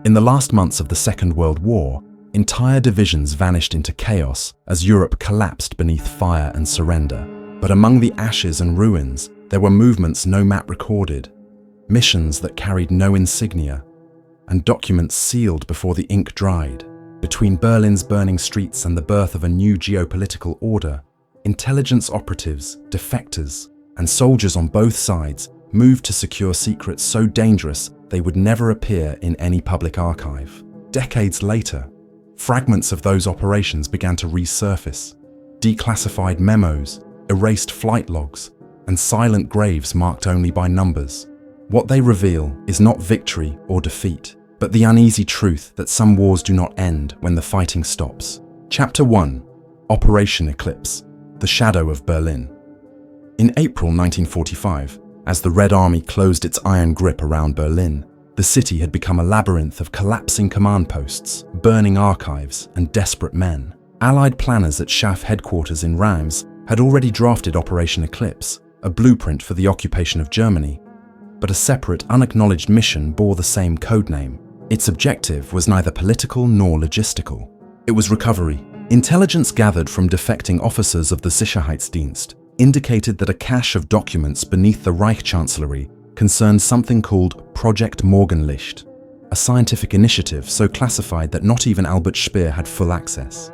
In the last months of the Second World War, entire divisions vanished into chaos as Europe collapsed beneath fire and surrender. But among the ashes and ruins, there were movements no map recorded, missions that carried no insignia, and documents sealed before the ink dried. Between Berlin's burning streets and the birth of a new geopolitical order, intelligence operatives, defectors, and soldiers on both sides moved to secure secrets so dangerous they would never appear in any public archive. Decades later, fragments of those operations began to resurface. Declassified memos, erased flight logs, and silent graves marked only by numbers. What they reveal is not victory or defeat, but the uneasy truth that some wars do not end when the fighting stops. Chapter 1: Operation Eclipse, the Shadow of Berlin. In April 1945, as the Red Army closed its iron grip around Berlin, the city had become a labyrinth of collapsing command posts, burning archives, and desperate men. Allied planners at SHAF headquarters in Reims had already drafted Operation Eclipse, a blueprint for the occupation of Germany, but a separate, unacknowledged mission bore the same codename. Its objective was neither political nor logistical. It was recovery. Intelligence gathered from defecting officers of the Sicherheitsdienst indicated that a cache of documents beneath the Reich Chancellery concerned something called Project Morgenlicht, a scientific initiative so classified that not even Albert Speer had full access.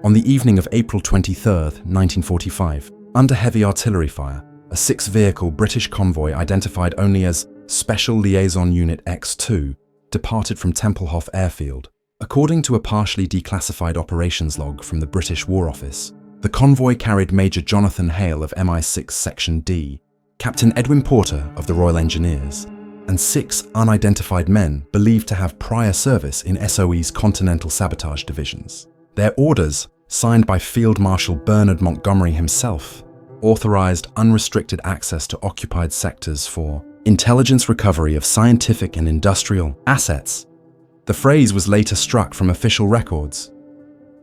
On the evening of April 23, 1945, under heavy artillery fire, a six-vehicle British convoy identified only as Special Liaison Unit X2 departed from Tempelhof Airfield. According to a partially declassified operations log from the British War Office, the convoy carried Major Jonathan Hale of MI6 Section D, Captain Edwin Porter of the Royal Engineers, and 6 unidentified men believed to have prior service in SOE's Continental Sabotage Divisions. Their orders, signed by Field Marshal Bernard Montgomery himself, authorized unrestricted access to occupied sectors for intelligence recovery of scientific and industrial assets. The phrase was later struck from official records.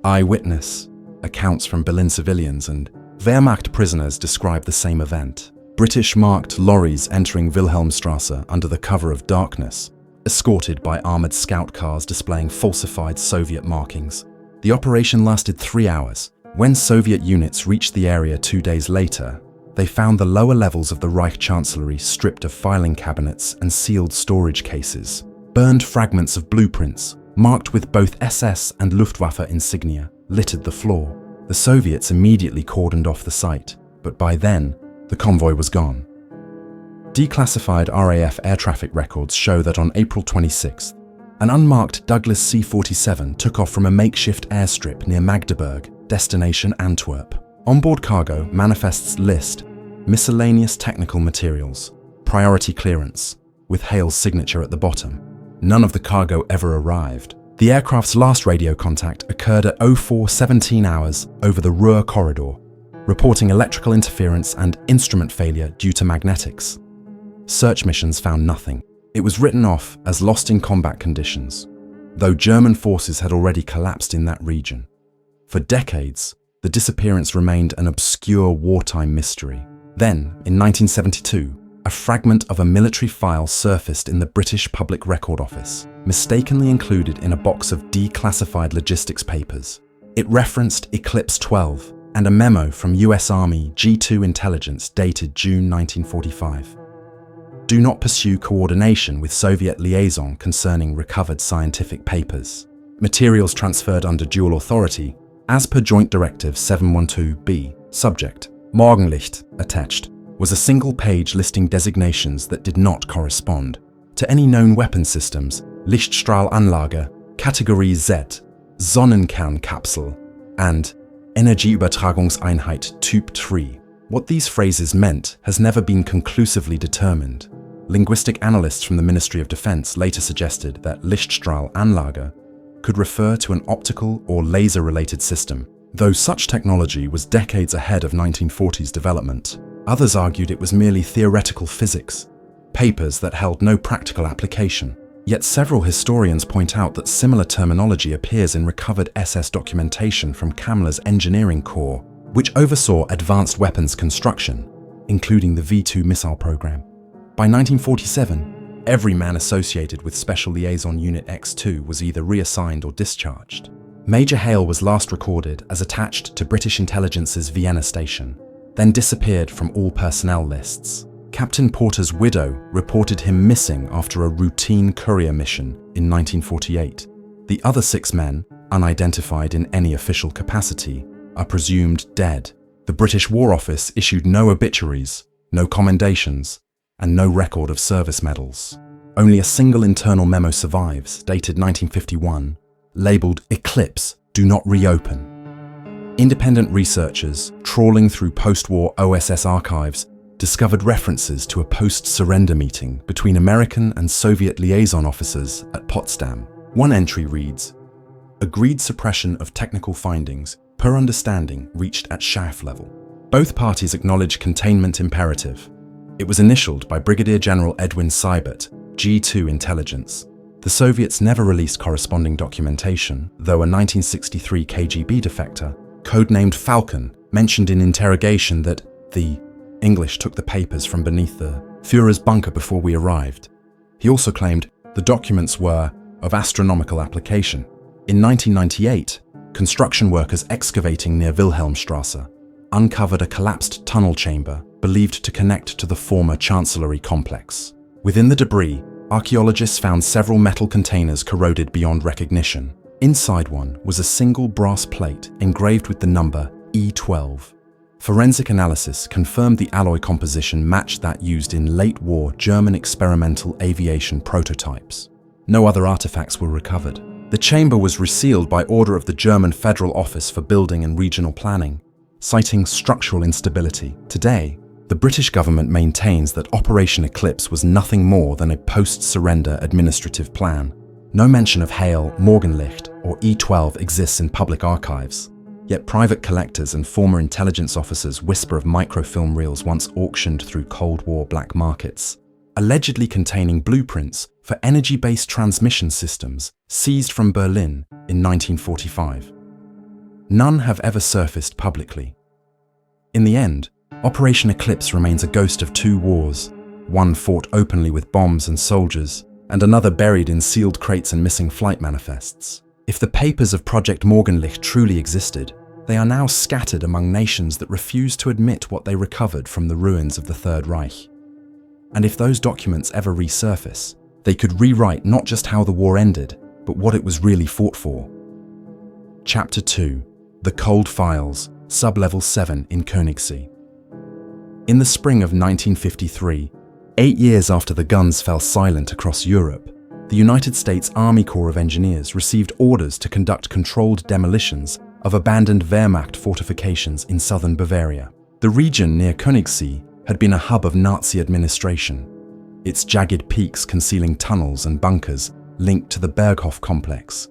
Eyewitness accounts from Berlin civilians and Wehrmacht prisoners describe the same event. British marked lorries entering Wilhelmstrasse under the cover of darkness, escorted by armored scout cars displaying falsified Soviet markings. The operation lasted 3 hours. When Soviet units reached the area 2 days later, they found the lower levels of the Reich Chancellery stripped of filing cabinets and sealed storage cases. Burned fragments of blueprints, marked with both SS and Luftwaffe insignia, littered the floor. The Soviets immediately cordoned off the site, but by then, the convoy was gone. Declassified RAF air traffic records show that on April 26th, an unmarked Douglas C-47 took off from a makeshift airstrip near Magdeburg, destination Antwerp. Onboard cargo manifests list, miscellaneous technical materials, priority clearance, with Hale's signature at the bottom. None of the cargo ever arrived. The aircraft's last radio contact occurred at 04:17 hours over the Ruhr corridor, reporting electrical interference and instrument failure due to magnetics. Search missions found nothing. It was written off as lost in combat conditions, though German forces had already collapsed in that region. For decades, the disappearance remained an obscure wartime mystery. Then, in 1972, a fragment of a military file surfaced in the British Public Record Office, mistakenly included in a box of declassified logistics papers. It referenced Eclipse 12 and a memo from US Army G2 intelligence dated June 1945. Do not pursue coordination with Soviet liaison concerning recovered scientific papers. Materials transferred under dual authority, as per Joint Directive 712B. Subject: Morgenlicht, attached, was a single page listing designations that did not correspond to any known weapon systems, Lichtstrahlanlage, Kategorie Z, Sonnenkernkapsel, and Energieübertragungseinheit Typ 3. What these phrases meant has never been conclusively determined. Linguistic analysts from the Ministry of Defense later suggested that Lichtstrahlanlage could refer to an optical or laser-related system, though such technology was decades ahead of 1940s development. Others argued it was merely theoretical physics, papers that held no practical application. Yet several historians point out that similar terminology appears in recovered SS documentation from Kammler's engineering corps, which oversaw advanced weapons construction, including the V-2 missile program. By 1947, Every man associated with Special Liaison Unit X2 was either reassigned or discharged. Major Hale was last recorded as attached to British Intelligence's Vienna station, then disappeared from all personnel lists. Captain Porter's widow reported him missing after a routine courier mission in 1948. The other 6 men, unidentified in any official capacity, are presumed dead. The British War Office issued no obituaries, no commendations, and no record of service medals. Only a single internal memo survives, dated 1951, labelled "Eclipse, do not reopen." Independent researchers, trawling through post-war OSS archives, discovered references to a post-surrender meeting between American and Soviet liaison officers at Potsdam. One entry reads, "Agreed suppression of technical findings per understanding reached at Schaff level. Both parties acknowledge containment imperative. It was initialed by Brigadier General Edwin Seibert, G2 Intelligence. The Soviets never released corresponding documentation, though a 1963 KGB defector, codenamed Falcon, mentioned in interrogation that the English took the papers from beneath the Führer's bunker before we arrived. He also claimed the documents were of astronomical application. In 1998, construction workers excavating near Wilhelmstrasse uncovered a collapsed tunnel chamber believed to connect to the former Chancellery complex. Within the debris, archaeologists found several metal containers corroded beyond recognition. Inside one was a single brass plate engraved with the number E12. Forensic analysis confirmed the alloy composition matched that used in late-war German experimental aviation prototypes. No other artifacts were recovered. The chamber was resealed by order of the German Federal Office for Building and Regional Planning, citing structural instability. Today, the British government maintains that Operation Eclipse was nothing more than a post-surrender administrative plan. No mention of Hale, Morgenlicht, or E12 exists in public archives. Yet private collectors and former intelligence officers whisper of microfilm reels once auctioned through Cold War black markets, allegedly containing blueprints for energy-based transmission systems seized from Berlin in 1945. None have ever surfaced publicly. In the end, Operation Eclipse remains a ghost of 2 wars, one fought openly with bombs and soldiers, and another buried in sealed crates and missing flight manifests. If the papers of Project Morgenlicht truly existed, they are now scattered among nations that refuse to admit what they recovered from the ruins of the Third Reich. And if those documents ever resurface, they could rewrite not just how the war ended, but what it was really fought for. Chapter 2. The Cold Files, Sub-Level 7 in Königssee. In the spring of 1953, 8 years after the guns fell silent across Europe, the United States Army Corps of Engineers received orders to conduct controlled demolitions of abandoned Wehrmacht fortifications in southern Bavaria. The region near Königssee had been a hub of Nazi administration, its jagged peaks concealing tunnels and bunkers linked to the Berghof complex,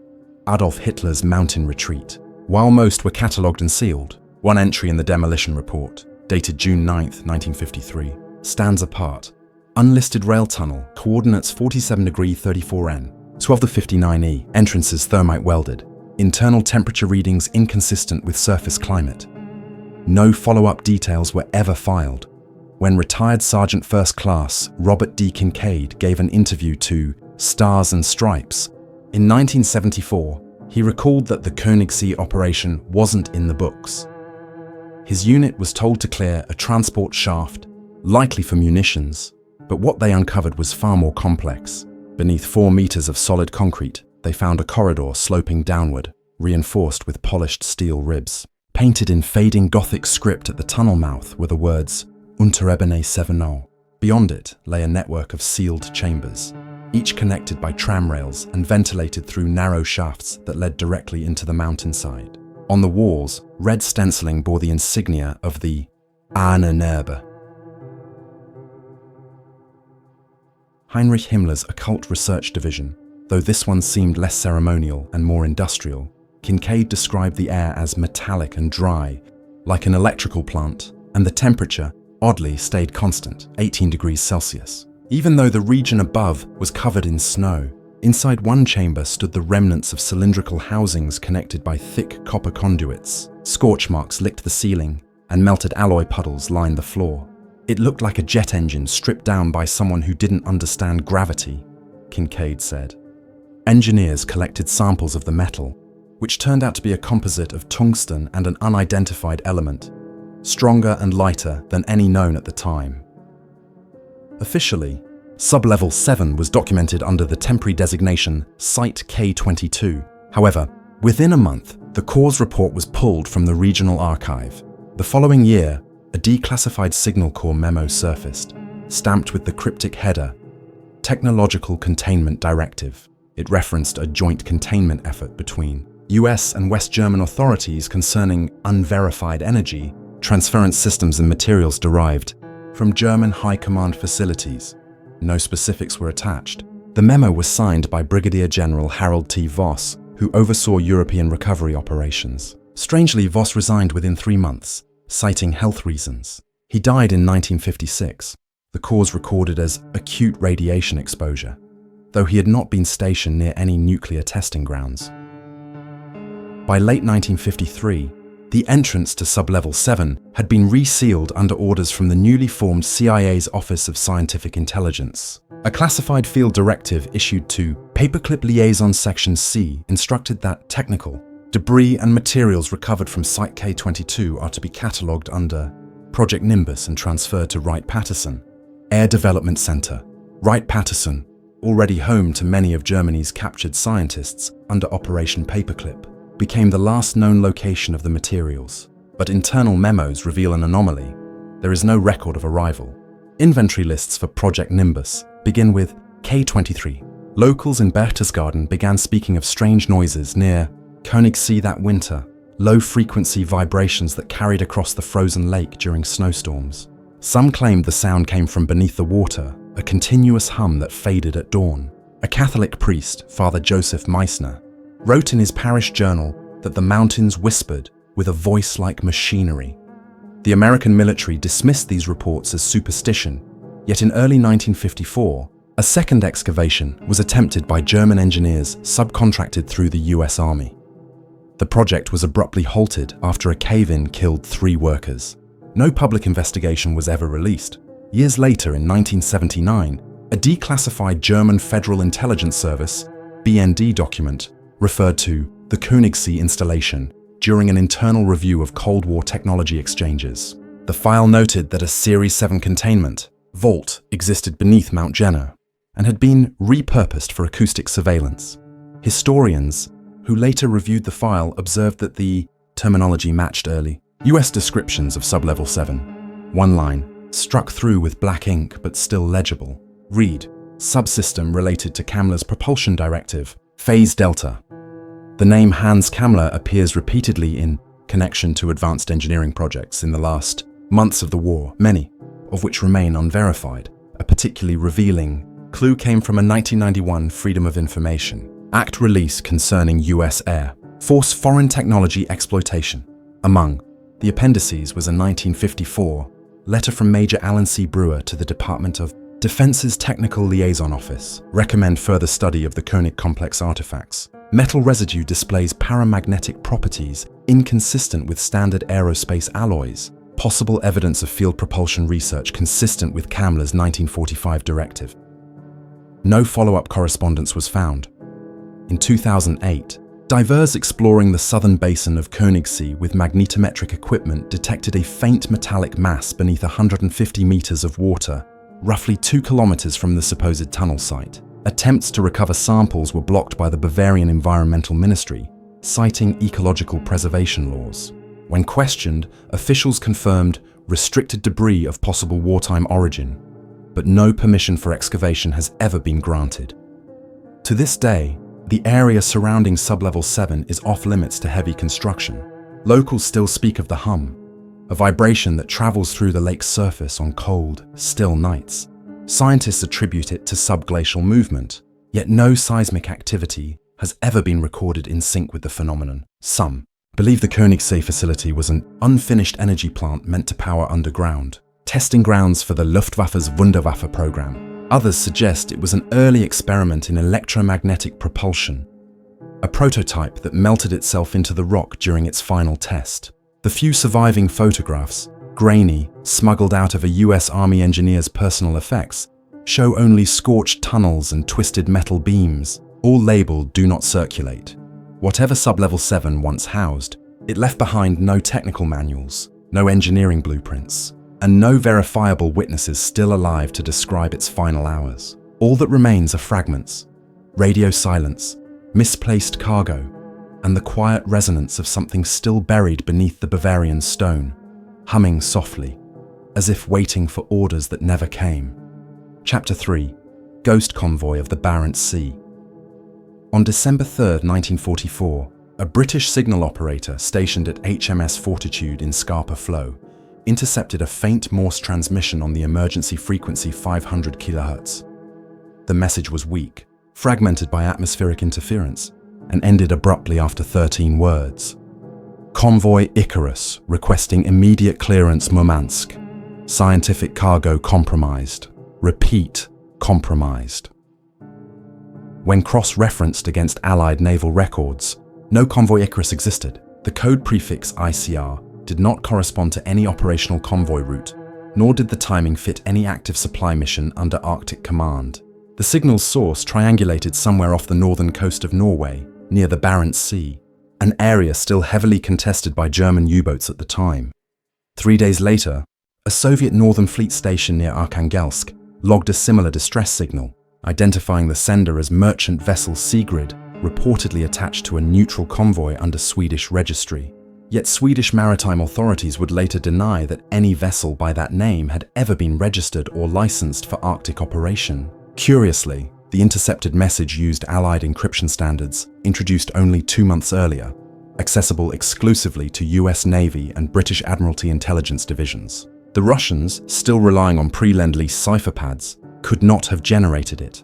Adolf Hitler's mountain retreat. While most were catalogued and sealed, one entry in the demolition report, dated June 9, 1953, stands apart. Unlisted rail tunnel, coordinates 47°34'N, 12°59'E, entrances thermite welded, internal temperature readings inconsistent with surface climate. No follow-up details were ever filed. When retired Sergeant First Class Robert D. Kincaid gave an interview to Stars and Stripes in 1974, he recalled that the Königssee operation wasn't in the books. His unit was told to clear a transport shaft, likely for munitions, but what they uncovered was far more complex. Beneath 4 meters of solid concrete, they found a corridor sloping downward, reinforced with polished steel ribs. Painted in fading Gothic script at the tunnel mouth were the words Unterebene 7. Beyond it lay a network of sealed chambers, each connected by tram rails and ventilated through narrow shafts that led directly into the mountainside. On the walls, red stenciling bore the insignia of the Ahnenerbe, Heinrich Himmler's occult research division. Though this one seemed less ceremonial and more industrial, Kincaid described the air as metallic and dry, like an electrical plant, and the temperature, oddly, stayed constant, 18 degrees Celsius. Even though the region above was covered in snow, inside one chamber stood the remnants of cylindrical housings connected by thick copper conduits. Scorch marks licked the ceiling, and melted alloy puddles lined the floor. It looked like a jet engine stripped down by someone who didn't understand gravity, Kincaid said. Engineers collected samples of the metal, which turned out to be a composite of tungsten and an unidentified element, stronger and lighter than any known at the time. Officially, Sublevel 7 was documented under the temporary designation Site K22. However, within a month, the Corps' report was pulled from the regional archive. The following year, a declassified Signal Corps memo surfaced, stamped with the cryptic header, Technological Containment Directive. It referenced a joint containment effort between US and West German authorities concerning unverified energy transference systems and materials derived from German high command facilities. No specifics were attached. The memo was signed by Brigadier General Harold T. Voss, who oversaw European recovery operations. Strangely, Voss resigned within 3 months, citing health reasons. He died in 1956, the cause recorded as acute radiation exposure, though he had not been stationed near any nuclear testing grounds. By late 1953, the entrance to Sublevel 7 had been resealed under orders from the newly formed CIA's Office of Scientific Intelligence. A classified field directive issued to Paperclip Liaison Section C instructed that technical, debris and materials recovered from Site K22 are to be catalogued under Project Nimbus and transferred to Wright-Patterson Air Development Center. Wright-Patterson, already home to many of Germany's captured scientists under Operation Paperclip, became the last known location of the materials. But internal memos reveal an anomaly. There is no record of arrival. Inventory lists for Project Nimbus begin with K23. Locals in Berchtesgaden began speaking of strange noises near Königssee that winter, low-frequency vibrations that carried across the frozen lake during snowstorms. Some claimed the sound came from beneath the water, a continuous hum that faded at dawn. A Catholic priest, Father Joseph Meissner, wrote in his parish journal that the mountains whispered with a voice like machinery. The American military dismissed these reports as superstition, yet in early 1954, a second excavation was attempted by German engineers subcontracted through the US Army. The project was abruptly halted after a cave-in killed 3 workers. No public investigation was ever released. Years later, in 1979, a declassified German Federal Intelligence Service (BND) document referred to the Königssee installation during an internal review of Cold War technology exchanges. The file noted that a Series 7 containment vault existed beneath Mount Jenner and had been repurposed for acoustic surveillance. Historians who later reviewed the file observed that the terminology matched early US descriptions of Sublevel 7. One line, struck through with black ink but still legible, read, subsystem related to Kammler's propulsion directive, Phase Delta. The name Hans Kammler appears repeatedly in connection to advanced engineering projects in the last months of the war, many of which remain unverified. A particularly revealing clue came from a 1991 Freedom of Information Act release concerning US Air Force foreign technology exploitation. Among the appendices was a 1954 letter from Major Alan C. Brewer to the Department of Defense's Technical Liaison Office. Recommend further study of the Koenig complex artifacts. Metal residue displays paramagnetic properties inconsistent with standard aerospace alloys. Possible evidence of field propulsion research consistent with Kammler's 1945 directive. No follow-up correspondence was found. In 2008, divers exploring the southern basin of Königssee with magnetometric equipment detected a faint metallic mass beneath 150 meters of water, roughly 2 kilometers from the supposed tunnel site. Attempts to recover samples were blocked by the Bavarian Environmental Ministry, citing ecological preservation laws. When questioned, officials confirmed restricted debris of possible wartime origin, but no permission for excavation has ever been granted. To this day, the area surrounding Sublevel 7 is off-limits to heavy construction. Locals still speak of the hum, a vibration that travels through the lake's surface on cold, still nights. Scientists attribute it to subglacial movement, yet no seismic activity has ever been recorded in sync with the phenomenon. Some believe the Königssee facility was an unfinished energy plant meant to power underground, testing grounds for the Luftwaffe's Wunderwaffe program. Others suggest it was an early experiment in electromagnetic propulsion, a prototype that melted itself into the rock during its final test. The few surviving photographs, grainy, smuggled out of a US Army engineer's personal effects, show only scorched tunnels and twisted metal beams, all labeled "Do Not Circulate." Whatever Sublevel 7 once housed, it left behind no technical manuals, no engineering blueprints, and no verifiable witnesses still alive to describe its final hours. All that remains are fragments, radio silence, misplaced cargo, and the quiet resonance of something still buried beneath the Bavarian stone, humming softly, as if waiting for orders that never came. Chapter 3: Ghost Convoy of the Barents Sea. On December 3, 1944, a British signal operator stationed at HMS Fortitude in Scapa Flow intercepted a faint Morse transmission on the emergency frequency 500 kHz. The message was weak, fragmented by atmospheric interference, and ended abruptly after 13 words. Convoy Icarus requesting immediate clearance Murmansk. Scientific cargo compromised. Repeat, compromised. When cross-referenced against Allied naval records, no Convoy Icarus existed. The code prefix ICR did not correspond to any operational convoy route, nor did the timing fit any active supply mission under Arctic Command. The signal's source triangulated somewhere off the northern coast of Norway, near the Barents Sea, an area still heavily contested by German U-boats at the time. 3 days later, a Soviet Northern Fleet station near Arkhangelsk logged a similar distress signal, identifying the sender as merchant vessel Sigrid, reportedly attached to a neutral convoy under Swedish registry. Yet Swedish maritime authorities would later deny that any vessel by that name had ever been registered or licensed for Arctic operation. Curiously, the intercepted message used Allied encryption standards introduced only 2 months earlier, accessible exclusively to US Navy and British Admiralty intelligence divisions. The Russians, still relying on pre-Lend-Lease cipher pads, could not have generated it.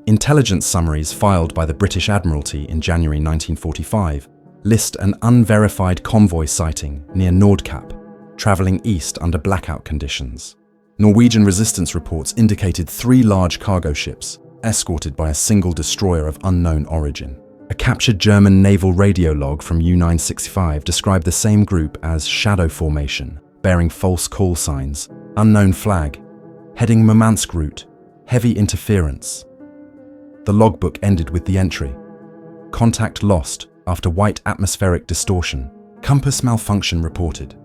Intelligence summaries filed by the British Admiralty in January 1945 list an unverified convoy sighting near Nordkapp, travelling east under blackout conditions. Norwegian resistance reports indicated 3 large cargo ships, escorted by a single destroyer of unknown origin. A captured German naval radio log from U-965 described the same group as shadow formation, bearing false call signs, unknown flag, heading Murmansk route, heavy interference. The logbook ended with the entry: contact lost after white atmospheric distortion, compass malfunction reported.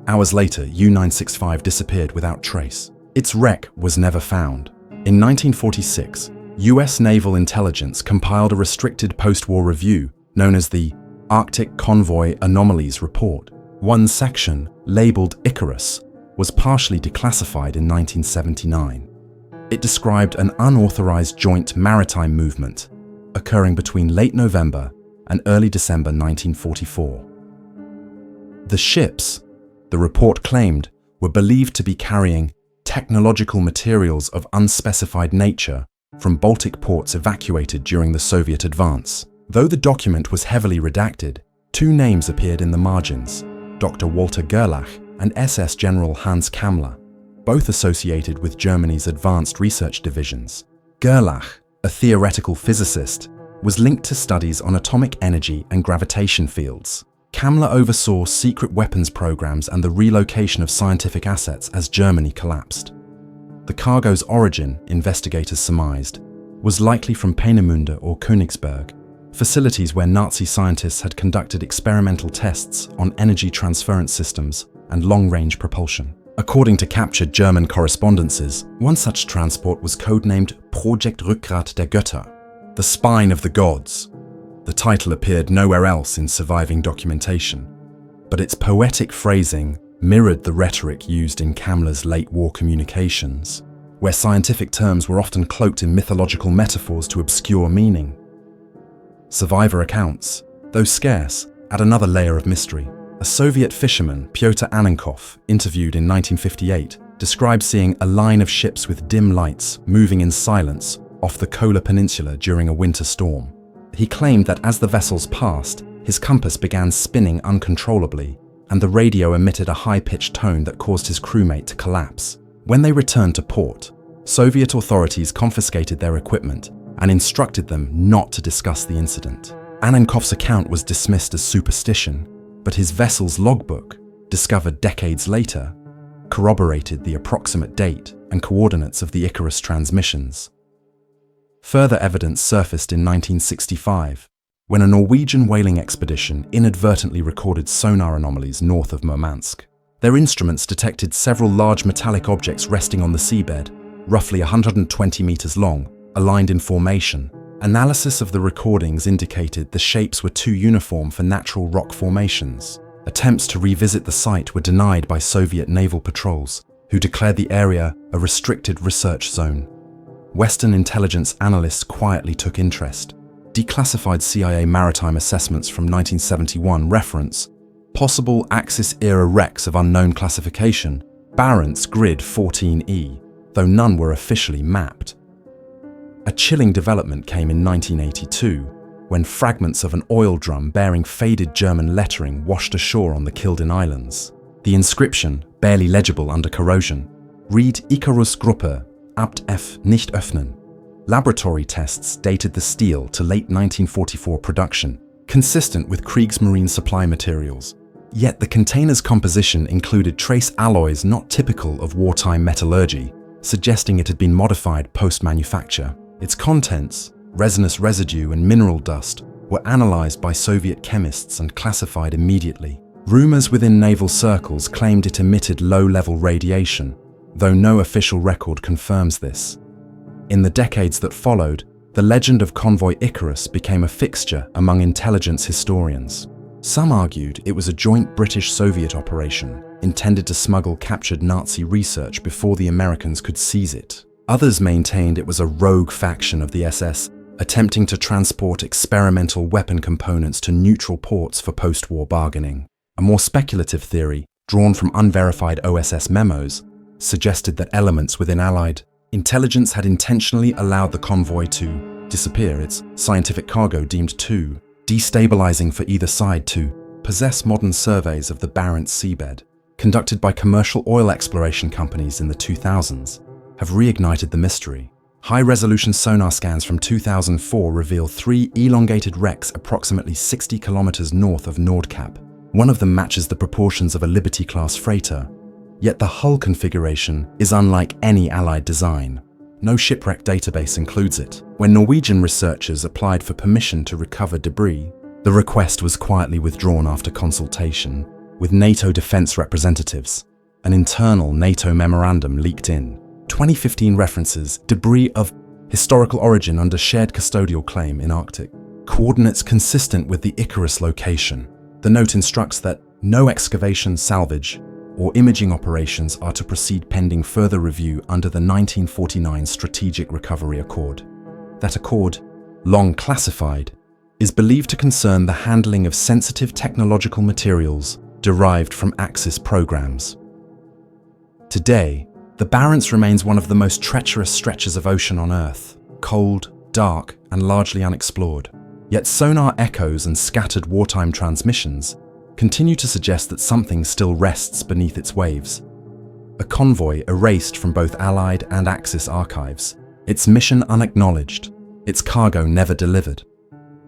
Hours later, U-965 disappeared without trace. Its wreck was never found. In 1946, US naval intelligence compiled a restricted post-war review known as the Arctic Convoy Anomalies Report. One section, labeled Icarus, was partially declassified in 1979. It described an unauthorized joint maritime movement occurring between late November and early December 1944. The ships, the report claimed, were believed to be carrying technological materials of unspecified nature from Baltic ports evacuated during the Soviet advance. Though the document was heavily redacted, 2 names appeared in the margins: Dr. Walter Gerlach and SS General Hans Kammler, both associated with Germany's advanced research divisions. Gerlach, a theoretical physicist, was linked to studies on atomic energy and gravitation fields. Kammler oversaw secret weapons programs and the relocation of scientific assets as Germany collapsed. The cargo's origin, investigators surmised, was likely from Peenemünde or Königsberg, facilities where Nazi scientists had conducted experimental tests on energy transference systems and long-range propulsion. According to captured German correspondences, one such transport was codenamed Projekt Rückgrat der Götter, the spine of the gods. The title appeared nowhere else in surviving documentation, but its poetic phrasing mirrored the rhetoric used in Kammler's late-war communications, where scientific terms were often cloaked in mythological metaphors to obscure meaning. Survivor accounts, though scarce, add another layer of mystery. A Soviet fisherman, Pyotr Annenkov, interviewed in 1958, described seeing a line of ships with dim lights moving in silence off the Kola Peninsula during a winter storm. He claimed that as the vessels passed, his compass began spinning uncontrollably, and the radio emitted a high-pitched tone that caused his crewmate to collapse. When they returned to port, Soviet authorities confiscated their equipment and instructed them not to discuss the incident. Annenkov's account was dismissed as superstition, but his vessel's logbook, discovered decades later, corroborated the approximate date and coordinates of the Icarus transmissions. Further evidence surfaced in 1965, when a Norwegian whaling expedition inadvertently recorded sonar anomalies north of Murmansk. Their instruments detected several large metallic objects resting on the seabed, roughly 120 meters long, aligned in formation. Analysis of the recordings indicated the shapes were too uniform for natural rock formations. Attempts to revisit the site were denied by Soviet naval patrols, who declared the area a restricted research zone. Western intelligence analysts quietly took interest. Declassified CIA maritime assessments from 1971 reference possible Axis-era wrecks of unknown classification, Barents Grid 14E, though none were officially mapped. A chilling development came in 1982, when fragments of an oil drum bearing faded German lettering washed ashore on the Kildin Islands. The inscription, barely legible under corrosion, read Icarus Gruppe, Abt F. nicht öffnen. Laboratory tests dated the steel to late 1944 production, consistent with Kriegsmarine supply materials. Yet the container's composition included trace alloys not typical of wartime metallurgy, suggesting it had been modified post-manufacture. Its contents, resinous residue and mineral dust, were analyzed by Soviet chemists and classified immediately. Rumors within naval circles claimed it emitted low-level radiation, though no official record confirms this. In the decades that followed, the legend of Convoy Icarus became a fixture among intelligence historians. Some argued it was a joint British-Soviet operation intended to smuggle captured Nazi research before the Americans could seize it. Others maintained it was a rogue faction of the SS attempting to transport experimental weapon components to neutral ports for post-war bargaining. A more speculative theory, drawn from unverified OSS memos, suggested that elements within Allied intelligence had intentionally allowed the convoy to disappear, its scientific cargo deemed too destabilizing for either side to possess. Modern surveys of the Barents seabed, conducted by commercial oil exploration companies in the 2000s, have reignited the mystery. High-resolution sonar scans from 2004 reveal 3 elongated wrecks approximately 60 kilometers north of Nordkap. One of them matches the proportions of a Liberty-class freighter, yet the hull configuration is unlike any Allied design. No shipwreck database includes it. When Norwegian researchers applied for permission to recover debris, the request was quietly withdrawn after consultation with NATO defense representatives. An internal NATO memorandum leaked in 2015 references debris of historical origin under shared custodial claim in Arctic, coordinates consistent with the Icarus location. The note instructs that no excavation, salvage, or imaging operations are to proceed pending further review under the 1949 Strategic Recovery Accord. That accord, long classified, is believed to concern the handling of sensitive technological materials derived from Axis programs. Today, the Barents remains one of the most treacherous stretches of ocean on Earth, cold, dark, and largely unexplored. Yet sonar echoes and scattered wartime transmissions continue to suggest that something still rests beneath its waves. A convoy erased from both Allied and Axis archives, its mission unacknowledged, its cargo never delivered.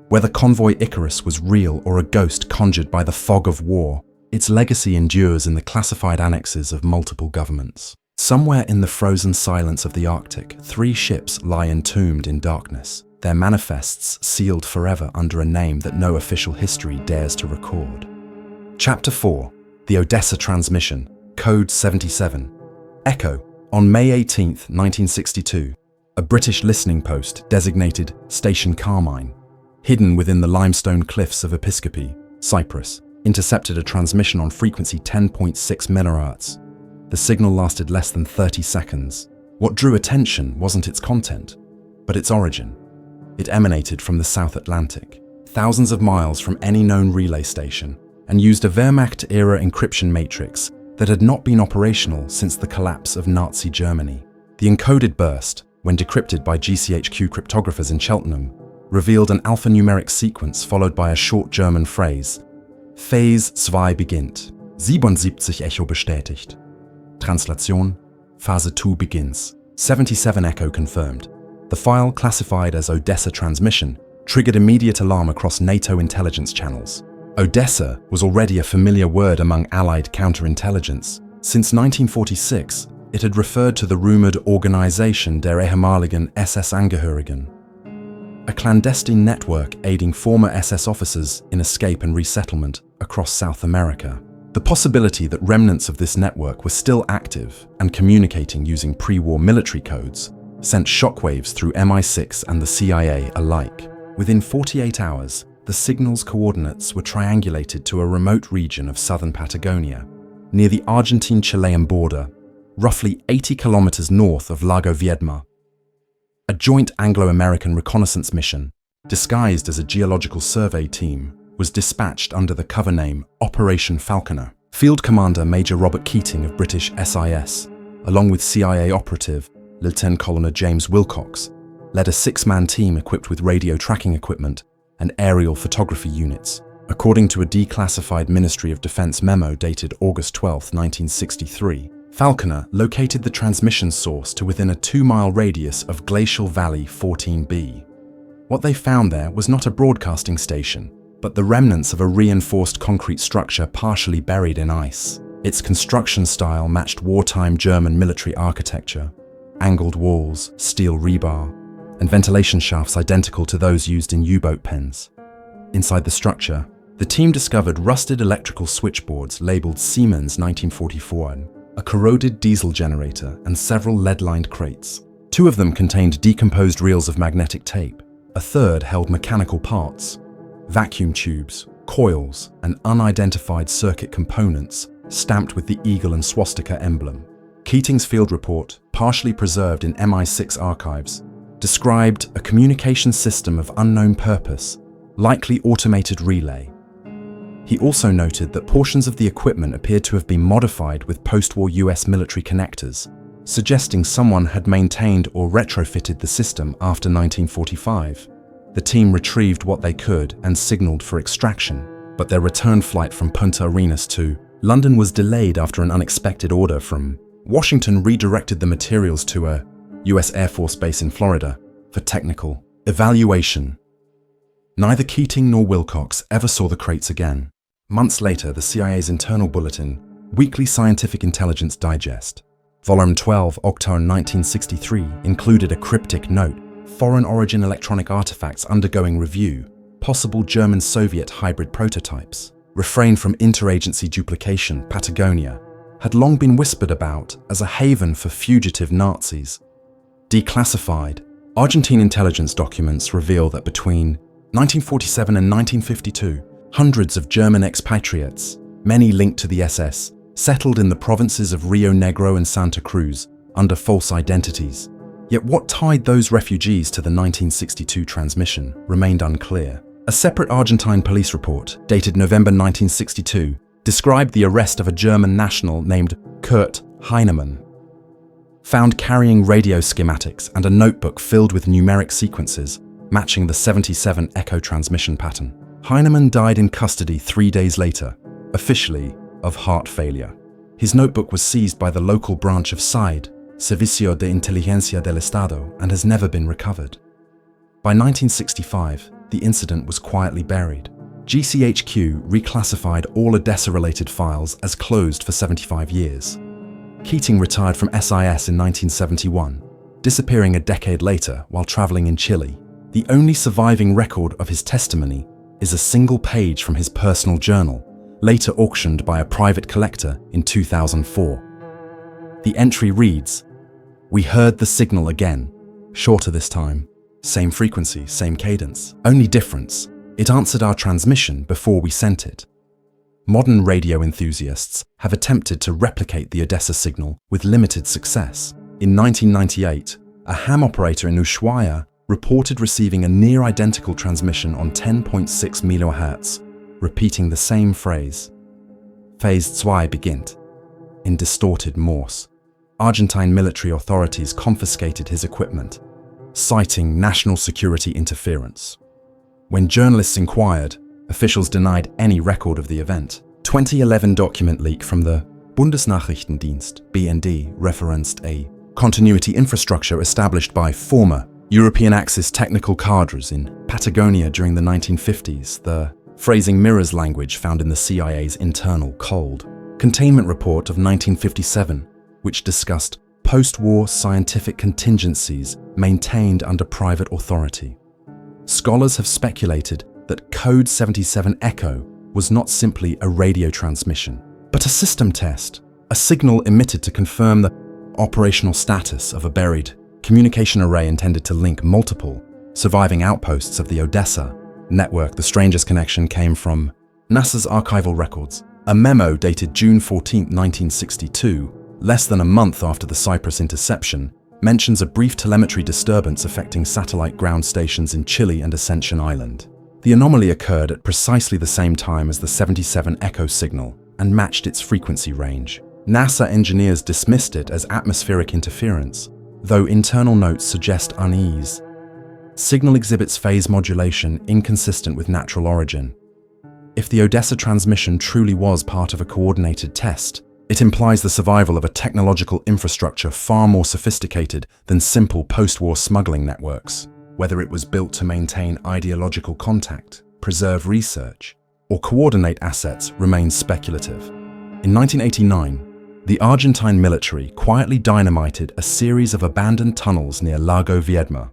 Whether Convoy Icarus was real or a ghost conjured by the fog of war, its legacy endures in the classified annexes of multiple governments. Somewhere in the frozen silence of the Arctic, 3 ships lie entombed in darkness, their manifests sealed forever under a name that no official history dares to record. Chapter 4. The Odessa Transmission, Code 77. Echo. On May 18, 1962, a British listening post designated Station Carmine, hidden within the limestone cliffs of Episcopi, Cyprus, intercepted a transmission on frequency 10.6 MHz. The signal lasted less than 30 seconds. What drew attention wasn't its content, but its origin. It emanated from the South Atlantic, thousands of miles from any known relay station, and used a Wehrmacht-era encryption matrix that had not been operational since the collapse of Nazi Germany. The encoded burst, when decrypted by GCHQ cryptographers in Cheltenham, revealed an alphanumeric sequence followed by a short German phrase: Phase 2 beginnt. 77 Echo bestätigt. Translation: Phase 2 begins. 77 Echo confirmed. The file, classified as Odessa Transmission, triggered immediate alarm across NATO intelligence channels. Odessa was already a familiar word among Allied counterintelligence, Since 1946, it had referred to the rumored Organisation der ehemaligen SS-Angehörigen, a clandestine network aiding former SS officers in escape and resettlement across South America. The possibility that remnants of this network were still active and communicating using pre-war military codes sent shockwaves through MI6 and the CIA alike. Within 48 hours, the signal's coordinates were triangulated to a remote region of southern Patagonia, near the Argentine-Chilean border, roughly 80 kilometers north of Lago Viedma. A joint Anglo-American reconnaissance mission, disguised as a geological survey team, was dispatched under the cover name Operation Falconer. Field Commander Major Robert Keating of British SIS, along with CIA operative Lieutenant Colonel James Wilcox, led a 6-man team equipped with radio tracking equipment and aerial photography units. According to a declassified Ministry of Defense memo dated August 12, 1963, Falconer located the transmission source to within a 2-mile radius of Glacial Valley 14B. What they found there was not a broadcasting station, but the remnants of a reinforced concrete structure partially buried in ice. Its construction style matched wartime German military architecture: angled walls, steel rebar, and ventilation shafts identical to those used in U-boat pens. Inside the structure, the team discovered rusted electrical switchboards labeled Siemens 1944, a corroded diesel generator, and several lead-lined crates. 2 of them contained decomposed reels of magnetic tape. A third held mechanical parts, vacuum tubes, coils, and unidentified circuit components stamped with the eagle and swastika emblem. Keating's field report, partially preserved in MI6 archives, described a communication system of unknown purpose, likely automated relay. He also noted that portions of the equipment appeared to have been modified with post-war US military connectors, suggesting someone had maintained or retrofitted the system after 1945. The team retrieved what they could and signaled for extraction, but their return flight from Punta Arenas to London was delayed after an unexpected order from Washington redirected the materials to a US Air Force base in Florida for technical evaluation. Neither Keating nor Wilcox ever saw the crates again. Months later, the CIA's internal bulletin, Weekly Scientific Intelligence Digest, Volume 12, October 1963, included a cryptic note: foreign origin electronic artifacts undergoing review, possible German-Soviet hybrid prototypes. Refrain from interagency duplication, Patagonia had long been whispered about as a haven for fugitive Nazis. Declassified, Argentine intelligence documents reveal that between 1947 and 1952, hundreds of German expatriates, many linked to the SS, settled in the provinces of Rio Negro and Santa Cruz under false identities. Yet what tied those refugees to the 1962 transmission remained unclear. A separate Argentine police report, dated November 1962, described the arrest of a German national named Kurt Heinemann, found carrying radio schematics and a notebook filled with numeric sequences matching the 77 echo transmission pattern. Heinemann died in custody 3 days later, officially of heart failure. His notebook was seized by the local branch of SIDE, Servicio de Inteligencia del Estado, and has never been recovered. By 1965, the incident was quietly buried. GCHQ reclassified all Odessa-related files as closed for 75 years. Keating retired from SIS in 1971, disappearing a decade later while traveling in Chile. The only surviving record of his testimony is a single page from his personal journal, later auctioned by a private collector in 2004. The entry reads, "We heard the signal again, shorter this time. Same frequency, same cadence. Only difference, it answered our transmission before we sent it." Modern radio enthusiasts have attempted to replicate the Odessa signal with limited success. In 1998, a ham operator in Ushuaia reported receiving a near-identical transmission on 10.6 MHz, repeating the same phrase, Phase 2 beginnt, in distorted Morse. Argentine military authorities confiscated his equipment, citing national security interference. When journalists inquired, officials denied any record of the event. 2011 document leak from the Bundesnachrichtendienst, BND, referenced a continuity infrastructure established by former European Axis technical cadres in Patagonia during the 1950s. The phrasing mirrors language found in the CIA's internal cold Containment Report of 1957, which discussed post-war scientific contingencies maintained under private authority. Scholars have speculated that Code 77 Echo was not simply a radio transmission, but a system test, a signal emitted to confirm the operational status of a buried communication array intended to link multiple surviving outposts of the Odessa network. The strangest connection came from NASA's archival records. A memo dated June 14, 1962, less than a month after the Cyprus interception, mentions a brief telemetry disturbance affecting satellite ground stations in Chile and Ascension Island. The anomaly occurred at precisely the same time as the 77 Echo signal and matched its frequency range. NASA engineers dismissed it as atmospheric interference, though internal notes suggest unease. Signal exhibits phase modulation inconsistent with natural origin. If the Odessa transmission truly was part of a coordinated test, it implies the survival of a technological infrastructure far more sophisticated than simple post-war smuggling networks. Whether it was built to maintain ideological contact, preserve research, or coordinate assets remains speculative. In 1989, the Argentine military quietly dynamited a series of abandoned tunnels near Lago Viedma,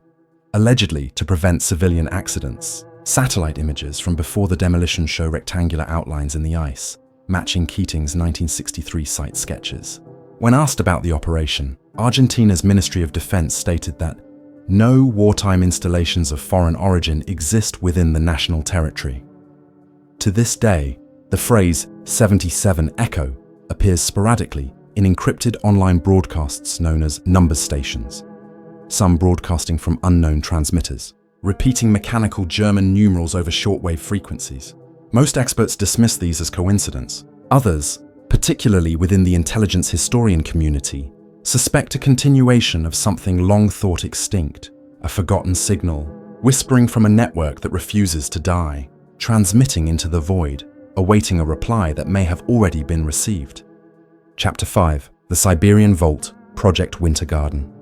allegedly to prevent civilian accidents. Satellite images from before the demolition show rectangular outlines in the ice, matching Keating's 1963 site sketches. When asked about the operation, Argentina's Ministry of Defense stated that no wartime installations of foreign origin exist within the national territory. To this day, the phrase 77 Echo appears sporadically in encrypted online broadcasts known as number stations, some broadcasting from unknown transmitters, repeating mechanical German numerals over shortwave frequencies. Most experts dismiss these as coincidence. Others, particularly within the intelligence historian community, suspect a continuation of something long thought extinct, a forgotten signal, whispering from a network that refuses to die, transmitting into the void, awaiting a reply that may have already been received. Chapter 5. The Siberian Vault, Project Winter Garden.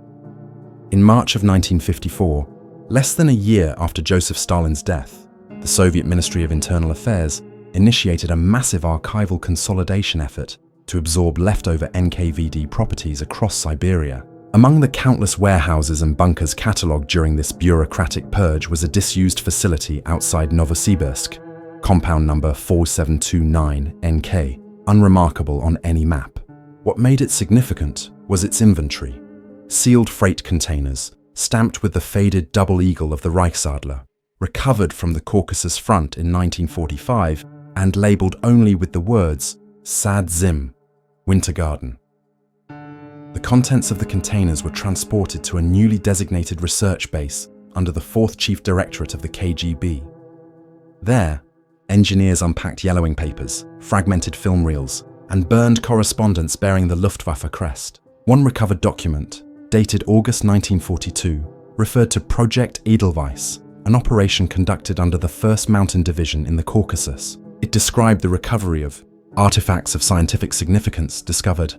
In March of 1954, less than a year after Joseph Stalin's death, the Soviet Ministry of Internal Affairs initiated a massive archival consolidation effort to absorb leftover NKVD properties across Siberia. Among the countless warehouses and bunkers catalogued during this bureaucratic purge was a disused facility outside Novosibirsk, compound number 4729NK, unremarkable on any map. What made it significant was its inventory. Sealed freight containers, stamped with the faded double eagle of the Reichsadler, recovered from the Caucasus Front in 1945 and labelled only with the words Sad Zim, Winter Garden. The contents of the containers were transported to a newly designated research base under the 4th Chief Directorate of the KGB. There, engineers unpacked yellowing papers, fragmented film reels, and burned correspondence bearing the Luftwaffe crest. One recovered document, dated August 1942, referred to Project Edelweiss, an operation conducted under the 1st Mountain Division in the Caucasus. It described the recovery of artifacts of scientific significance discovered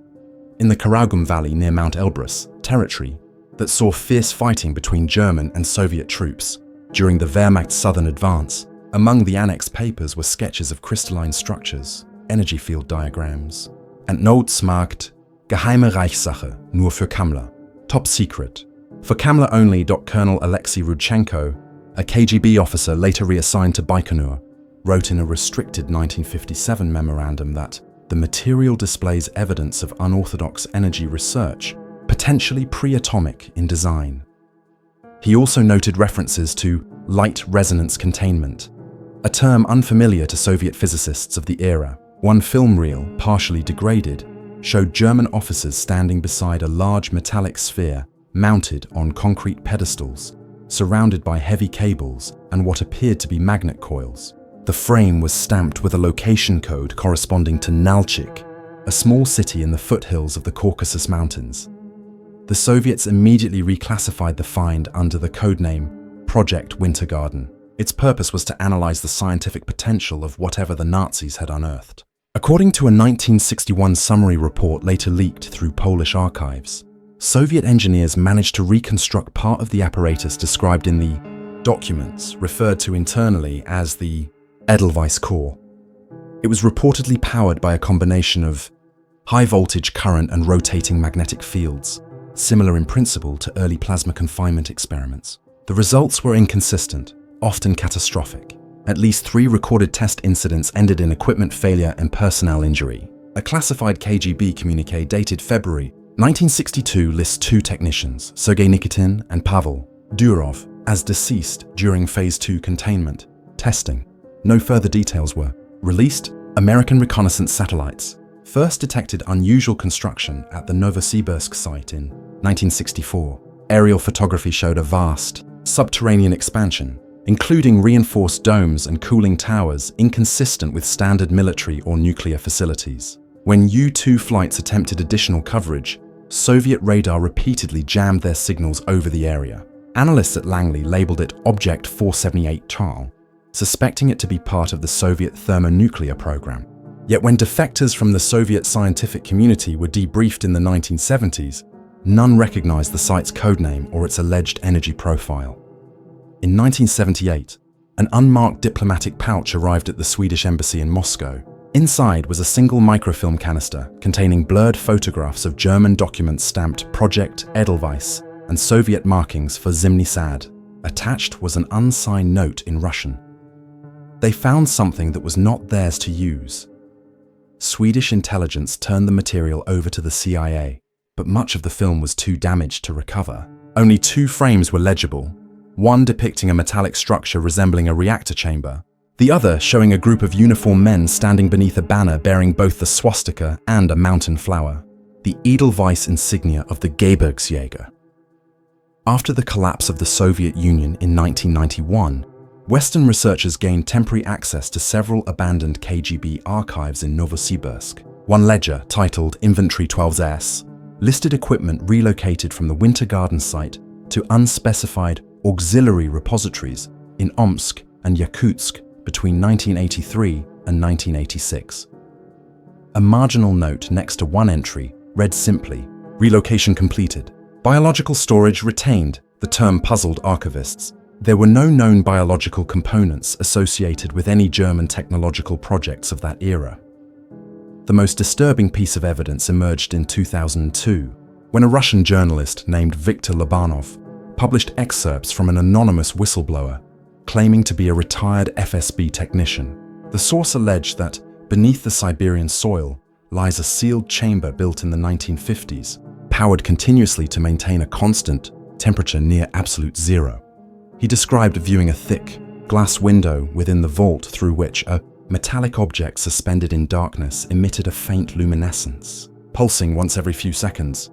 in the Karakum Valley near Mount Elbrus, territory that saw fierce fighting between German and Soviet troops during the Wehrmacht's southern advance. Among the annexed papers were sketches of crystalline structures, energy field diagrams, and Notsmarkt, Geheime Reichssache, nur für Kammler, top secret, for Kammler only. Colonel Alexei Rudchenko, a KGB officer later reassigned to Baikonur, wrote in a restricted 1957 memorandum that the material displays evidence of unorthodox energy research, potentially pre-atomic in design. He also noted references to light resonance containment, a term unfamiliar to Soviet physicists of the era. One film reel, partially degraded, showed German officers standing beside a large metallic sphere mounted on concrete pedestals, surrounded by heavy cables and what appeared to be magnet coils. The frame was stamped with a location code corresponding to Nalchik, a small city in the foothills of the Caucasus Mountains. The Soviets immediately reclassified the find under the codename Project Winter Garden. Its purpose was to analyze the scientific potential of whatever the Nazis had unearthed. According to a 1961 summary report later leaked through Polish archives, Soviet engineers managed to reconstruct part of the apparatus described in the documents referred to internally as the Edelweiss core. It was reportedly powered by a combination of high voltage current and rotating magnetic fields, similar in principle to early plasma confinement experiments. The results were inconsistent, often catastrophic. At least 3 recorded test incidents ended in equipment failure and personnel injury. A classified KGB communique dated February 1962 lists 2 technicians, Sergei Nikitin and Pavel Durov, as deceased during Phase 2 containment testing. No further details were released. American reconnaissance satellites first detected unusual construction at the Novosibirsk site in 1964. Aerial photography showed a vast, subterranean expansion, including reinforced domes and cooling towers inconsistent with standard military or nuclear facilities. When U-2 flights attempted additional coverage, Soviet radar repeatedly jammed their signals over the area. Analysts at Langley labeled it Object 478 Charl, suspecting it to be part of the Soviet thermonuclear program. Yet when defectors from the Soviet scientific community were debriefed in the 1970s, none recognized the site's codename or its alleged energy profile. In 1978, an unmarked diplomatic pouch arrived at the Swedish embassy in Moscow. Inside was a single microfilm canister containing blurred photographs of German documents stamped Project Edelweiss and Soviet markings for Zimny Sad. Attached was an unsigned note in Russian. They found something that was not theirs to use. Swedish intelligence turned the material over to the CIA, but much of the film was too damaged to recover. Only 2 frames were legible, one depicting a metallic structure resembling a reactor chamber, the other showing a group of uniformed men standing beneath a banner bearing both the swastika and a mountain flower, the Edelweiss insignia of the Gebirgsjäger. After the collapse of the Soviet Union in 1991, Western researchers gained temporary access to several abandoned KGB archives in Novosibirsk. One ledger, titled Inventory 12S, listed equipment relocated from the Winter Garden site to unspecified auxiliary repositories in Omsk and Yakutsk between 1983 and 1986. A marginal note next to one entry read simply, "Relocation completed. Biological storage retained," the term puzzled archivists. There were no known biological components associated with any German technological projects of that era. The most disturbing piece of evidence emerged in 2002, when a Russian journalist named Viktor Lobanov published excerpts from an anonymous whistleblower claiming to be a retired FSB technician. The source alleged that beneath the Siberian soil lies a sealed chamber built in the 1950s, powered continuously to maintain a constant temperature near absolute zero. He described viewing a thick, glass window within the vault through which a metallic object suspended in darkness emitted a faint luminescence, pulsing once every few seconds.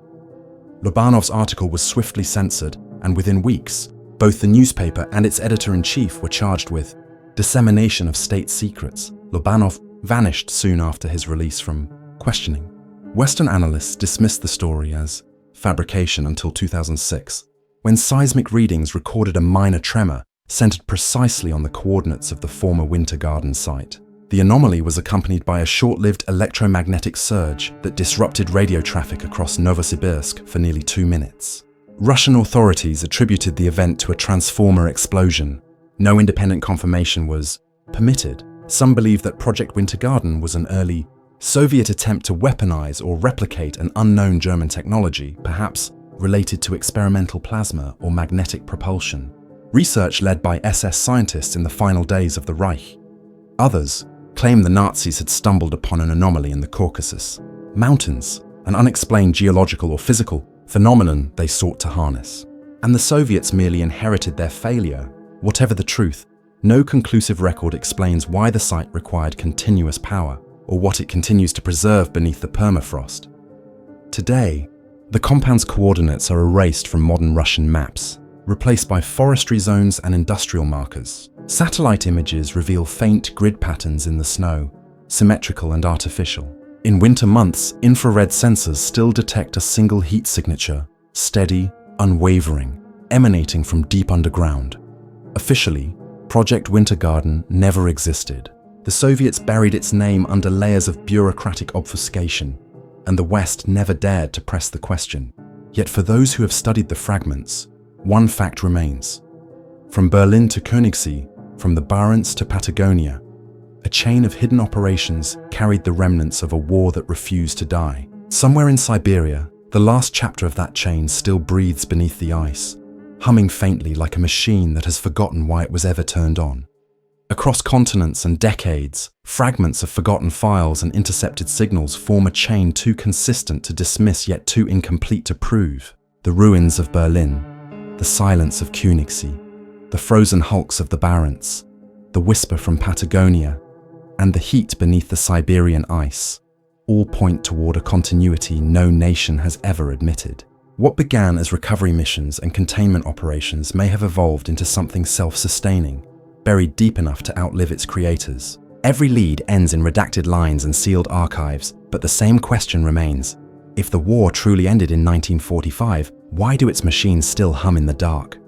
Lobanov's article was swiftly censored, and within weeks, both the newspaper and its editor-in-chief were charged with dissemination of state secrets. Lobanov vanished soon after his release from questioning. Western analysts dismissed the story as fabrication until 2006, when seismic readings recorded a minor tremor centered precisely on the coordinates of the former Winter Garden site. The anomaly was accompanied by a short-lived electromagnetic surge that disrupted radio traffic across Novosibirsk for nearly 2 minutes. Russian authorities attributed the event to a transformer explosion. No independent confirmation was permitted. Some believe that Project Winter Garden was an early Soviet attempt to weaponize or replicate an unknown German technology, perhaps related to experimental plasma or magnetic propulsion. Research led by SS scientists in the final days of the Reich. Others claim the Nazis had stumbled upon an anomaly in the Caucasus. Mountains, an unexplained geological or physical phenomenon they sought to harness. And the Soviets merely inherited their failure. Whatever the truth, no conclusive record explains why the site required continuous power, or what it continues to preserve beneath the permafrost. Today, the compound's coordinates are erased from modern Russian maps, replaced by forestry zones and industrial markers. Satellite images reveal faint grid patterns in the snow, symmetrical and artificial. In winter months, infrared sensors still detect a single heat signature, steady, unwavering, emanating from deep underground. Officially, Project Winter Garden never existed. The Soviets buried its name under layers of bureaucratic obfuscation, and the West never dared to press the question. Yet for those who have studied the fragments, one fact remains. From Berlin to Königssee, from the Barents to Patagonia, A chain of hidden operations carried the remnants of a war that refused to die. Somewhere in Siberia, the last chapter of that chain still breathes beneath the ice, humming faintly like a machine that has forgotten why it was ever turned on. Across continents and decades, fragments of forgotten files and intercepted signals form a chain too consistent to dismiss yet too incomplete to prove. The ruins of Berlin, the silence of Königssee, the frozen hulks of the Barents, the whisper from Patagonia, and the heat beneath the Siberian ice, all point toward a continuity no nation has ever admitted. What began as recovery missions and containment operations may have evolved into something self-sustaining, buried deep enough to outlive its creators. Every lead ends in redacted lines and sealed archives, but the same question remains. If the war truly ended in 1945, why do its machines still hum in the dark?